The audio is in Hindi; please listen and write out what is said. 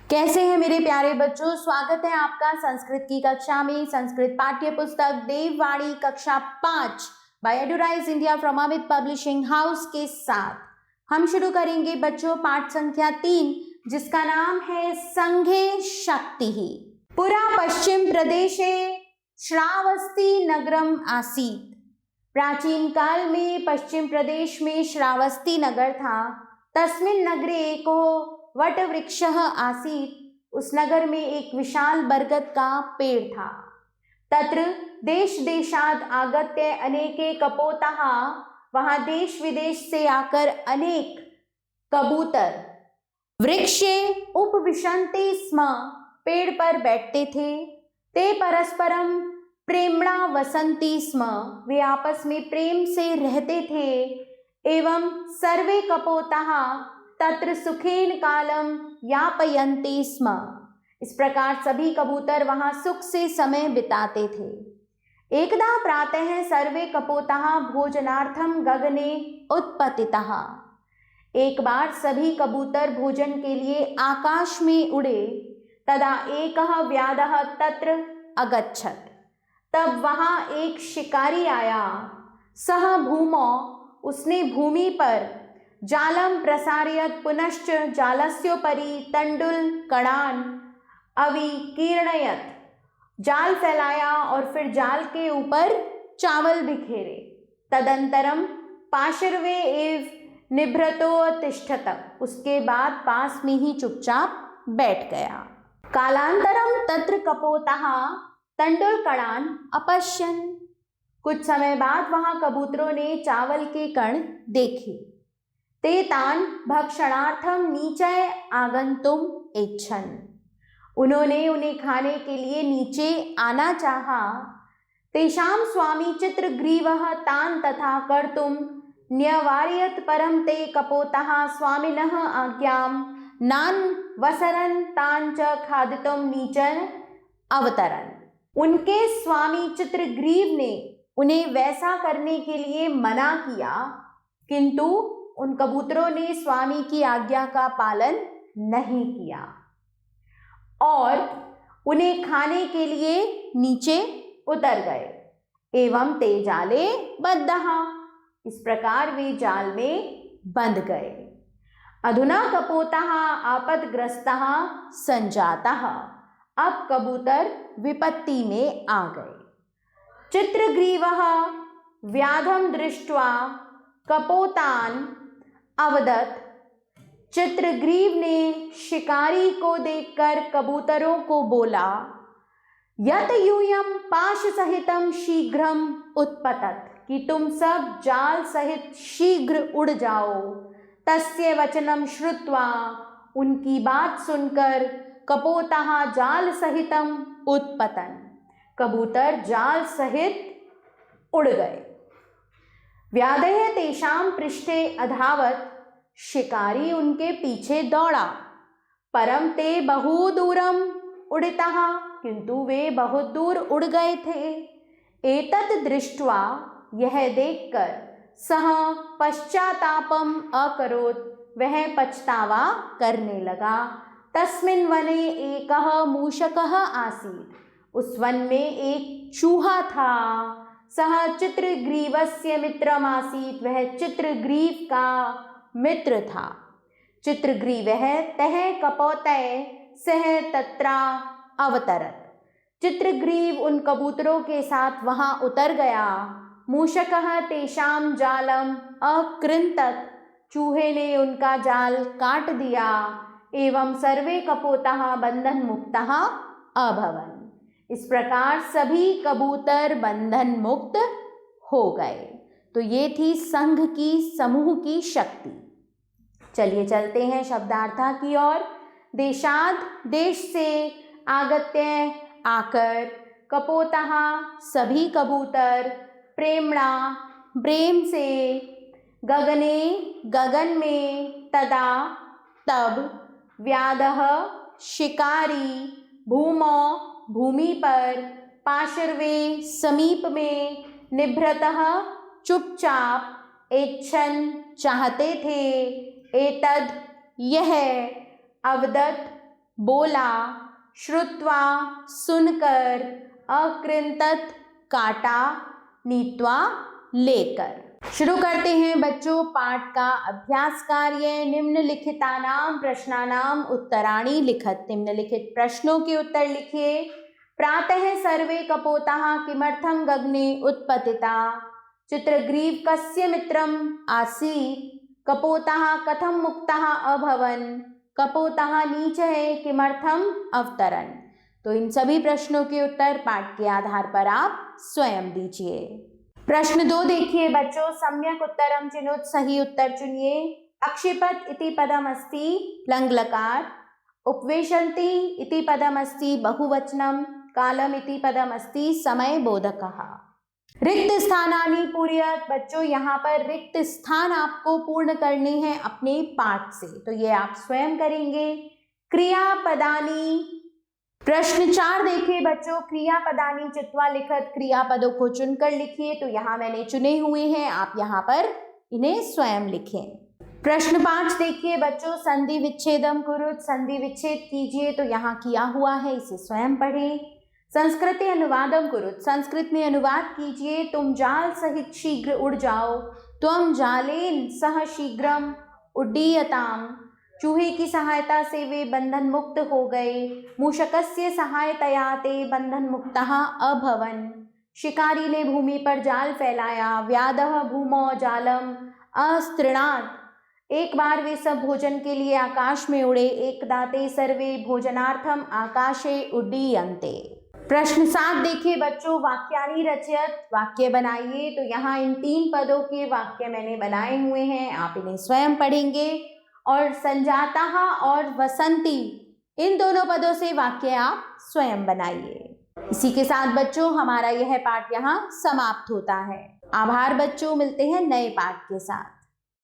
कैसे हैं मेरे प्यारे बच्चों। स्वागत है आपका संस्कृत की कक्षा में। संस्कृत पाठ्य पुस्तक देववाणी कक्षा 5 by Eduraise India from Amit publishing house के साथ हम शुरू करेंगे बच्चों पाठ संख्या 3, जिसका नाम है संघे शक्ति। पुरा पश्चिम प्रदेशे श्रावस्ती नगरम आसीत्। प्राचीन काल में पश्चिम प्रदेश में श्रावस्ती नगर था। तस्मिन् नगरे एको वट वृक्षः आसीत्। उस नगर में एक विशाल बरगद का पेड़ था। तत्र देश देशाद आगत्य अनेके कपोताः। वहां देश विदेश से आकर अनेक कबूतर वृक्षे उपविशन्ते स्म, पेड़ पर बैठते थे। ते परस्परम प्रेम्णा वसन्ति स्म, वे आपस में प्रेम से रहते थे। एवं सर्वे कपोताः तत्र सुखेन कालम यापयन्ति स्म। इस प्रकार सभी कबूतर वहां सुख से समय बिताते थे। एकदा प्रातः सर्वे कपोताः भोजनार्थम गगने उत्पतिताः। एक बार सभी कबूतर भोजन के लिए आकाश में उड़े। तदा एकः व्याधः तत्र अगच्छत्। तब वहां एक शिकारी आया। सह भूमौ, उसने भूमि पर जालम प्रसारयत पुनश्च जालस्योपरि तंडुल कणान अविकीर्णयत। जाल फैलाया और फिर जाल के ऊपर चावल बिखेरे। तदंतरम पार्श्वे एव निभृतो तिष्ठत। उसके बाद पास में ही चुपचाप बैठ गया। कालांतरम तत्र कपोताः तंडुल कणान अपश्यन्। कुछ समय बाद वहां कबूतरों ने चावल के कण देखे। ते तान भक्षणार्थम नीचे आगंतुम इच्छन्। उन्होंने उन्हें खाने के लिए नीचे आना चाहा। तेषां स्वामी चित्रग्रीवः तान तथा कर्तुम न्यवारयत, परम ते कपोताः स्वामिनः आज्ञां नान वसरन् तान च खादितुम नीचन अवतरन्। उनके स्वामी चित्रग्रीव ने उन्हें वैसा करने के लिए मना किया, किंतु उन कबूतरों ने स्वामी की आज्ञा का पालन नहीं किया और उन्हें खाने के लिए नीचे उतर गए। एवं ते जाले बद्धः। इस प्रकार वे जाल में बंध गए। अधुना कपोताः आपदग्रस्तः संजाताः। अब कबूतर विपत्ति में आ गए। चित्रग्रीवः व्याधं दृष्ट्वा कपोतान अवदत्। चित्रग्रीव ने शिकारी को देखकर कबूतरों को बोला, यत यूयं पाश सहितम शीघ्रम उत्पतत, कि तुम सब जाल सहित शीघ्र उड़ जाओ। तस्य वचनम श्रुत्वा, उनकी बात सुनकर कपोताः जाल सहितम उत्पतन, कबूतर जाल सहित उड़ गए। व्याधः तेषां पृष्ठे अधावत्। शिकारी उनके पीछे दौड़ा। परम ते बहु दूरम उड़िताः, किंतु वे बहुत दूर उड़ गए थे। एतत् दृष्ट्वा, यह देखकर, सः पश्चातापम अकरोत्, वह पछतावा करने लगा। तस्मिन् वने एकः मूषकः आसीत्। उस वन में एक चूहा था। सः चित्रग्रीवस्य मित्रमासीत्, वह चित्रग्रीव का मित्र था। चित्रग्रीवः तः कपोतये सह तत्रा अवतरत्। चित्रग्रीव उन कबूतरों के साथ वहां उतर गया। मूषकः तेषां जालम अकृन्तत्। चूहे ने उनका जाल काट दिया। एवं सर्वे कपोताः बंधन मुक्ताः अभवन्। इस प्रकार सभी कबूतर बंधन मुक्त हो गए। तो ये थी संघ की, समूह की शक्ति। चलिए चलते हैं शब्दार्था की ओर। देशाद, देश से, आगत्य, आकर, कपोताः, सभी कबूतर, प्रेम्णा, प्रेम से, गगने, गगन में, तदा, तब, व्याधः, शिकारी, भूमौ, भूमि पर, पार्श्वे, समीप में, निभृतः, चुपचाप, इच्छन्, चाहते थे, एतद, यह, अवदत्, बोला, श्रुत्वा सुनकर, अकृंतत काटा, नीत्वा लेकर। शुरू करते हैं बच्चों पाठ का अभ्यास कार्य। निम्नलिखितानां प्रश्नानां उत्तराणि लिखत। निम्नलिखित प्रश्नों के उत्तर लिखिए। प्रातः सर्वे कपोताः किमर्थं गगने उत्पतिताः? चित्रग्रीव कस्य मित्रम् आसीत्? कपोताः कथं मुक्ताः अभवन्? कपोताः नीचः किमर्थम् अवतरन्? तो इन सभी प्रश्नों के उत्तर पाठ के आधार पर आप स्वयं दीजिए। प्रश्न 2 देखिए बच्चों, सम्यक उत्तरम चिनुत, सही उत्तर चुनिए। अक्षिपत इति पदमस्ति प्लंग लकार, उपवेशन्ति इति पदमस्ति बहुवचनम, कालम इति पदमस्ति समय बोधकः। रिक्त स्थानानि पूरयत। बच्चों यहाँ पर रिक्त स्थान आपको पूर्ण करने हैं अपने पाठ से, तो ये आप स्वयं करेंगे। क्रियापदानि। प्रश्न 4 देखिए बच्चों, क्रियापदानि चित्वा लिखत। क्रियापदों को चुनकर लिखिए, तो यहाँ मैंने चुने हुए हैं, आप यहाँ पर इन्हें स्वयं लिखें। प्रश्न 5 देखिए बच्चों, संधि विच्छेदम कुरुत। संधि विच्छेद कीजिए, तो यहाँ किया हुआ है, इसे स्वयं पढ़ें। संस्कृति अनुवादम कुरुत। संस्कृत में अनुवाद कीजिए। तुम जाल सहित शीघ्र उड़ जाओ, त्वं जालेन सह शीघ्रम उड्डीयताम। चूहे की सहायता से वे बंधन मुक्त हो गए। मूषकस्य सहायतया ते बंधन मुक्तः अभवन्। शिकारी ने भूमि पर जाल फैलाया। व्याधः भूमौ जालम अस्तृणात्। एक बार वे सब भोजन के लिए आकाश में उड़े। एकदा ते सर्वे भोजनार्थम आकाशे उड्डीयन्ते। प्रश्न 7 देखिए बच्चों, वाक्यानि रचयत। वाक्य बनाइए, तो यहाँ इन 3 पदों के वाक्य मैंने बनाए हुए हैं, आप इन्हें स्वयं पढ़ेंगे। और संजाताः और वसंती, इन दोनों पदों से वाक्य आप स्वयं बनाइए। इसी के साथ बच्चों हमारा यह पाठ यहाँ समाप्त होता है। आभार बच्चों, मिलते हैं नए पाठ के साथ।